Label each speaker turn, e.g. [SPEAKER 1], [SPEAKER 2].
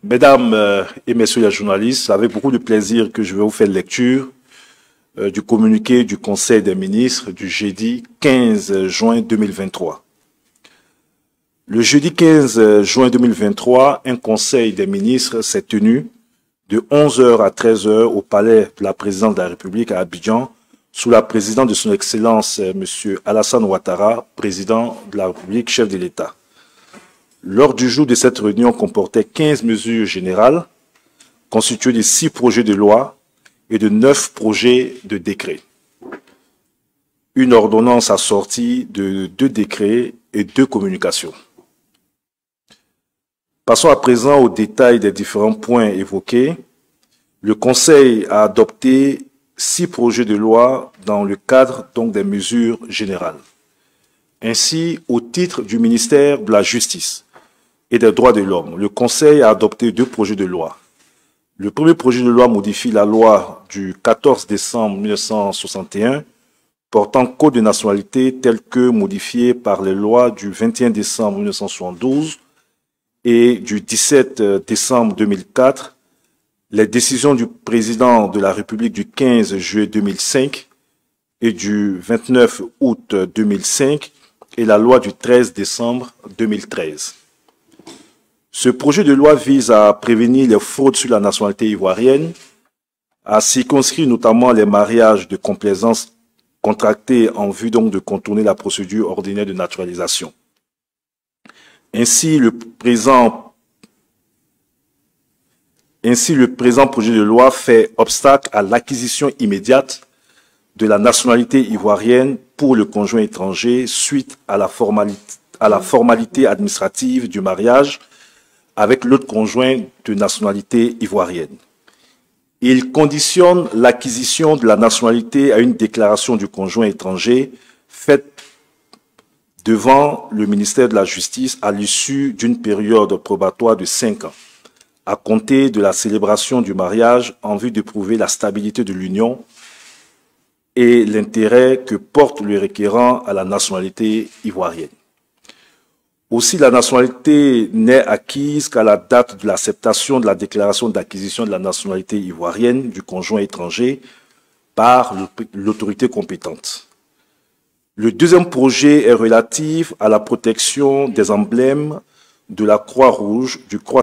[SPEAKER 1] Mesdames et messieurs les journalistes, c'est avec beaucoup de plaisir que je vais vous faire lecture du communiqué du Conseil des ministres du jeudi 15 juin 2023. Le jeudi 15 juin 2023, un Conseil des ministres s'est tenu de 11 h à 13 h au palais de la présidence de la République à Abidjan, sous la présidence de son Excellence M. Alassane Ouattara, président de la République, chef de l'État. L'ordre du jour de cette réunion comportait 15 mesures générales, constituées de 6 projets de loi et de 9 projets de décret. Une ordonnance assortie de 2 décrets et 2 communications. Passons à présent au détail des différents points évoqués. Le Conseil a adopté 6 projets de loi dans le cadre donc des mesures générales. Ainsi, au titre du ministère de la Justice et des droits de l'homme, le Conseil a adopté 2 projets de loi. Le premier projet de loi modifie la loi du 14 décembre 1961 portant code de nationalité tel que modifié par les lois du 21 décembre 1972 et du 17 décembre 2004, les décisions du président de la République du 15 juillet 2005 et du 29 août 2005 et la loi du 13 décembre 2013. Ce projet de loi vise à prévenir les fraudes sur la nationalité ivoirienne, à circonscrire notamment les mariages de complaisance contractés en vue donc de contourner la procédure ordinaire de naturalisation. Ainsi, le présent projet de loi fait obstacle à l'acquisition immédiate de la nationalité ivoirienne pour le conjoint étranger suite à la formalité administrative du mariage avec l'autre conjoint de nationalité ivoirienne. Il conditionne l'acquisition de la nationalité à une déclaration du conjoint étranger faite devant le ministère de la Justice à l'issue d'une période probatoire de 5 ans, à compter de la célébration du mariage en vue de prouver la stabilité de l'union et l'intérêt que porte le requérant à la nationalité ivoirienne. Aussi, la nationalité n'est acquise qu'à la date de l'acceptation de la déclaration d'acquisition de la nationalité ivoirienne du conjoint étranger par l'autorité compétente. Le deuxième projet est relatif à la protection des emblèmes de la Croix-Rouge, du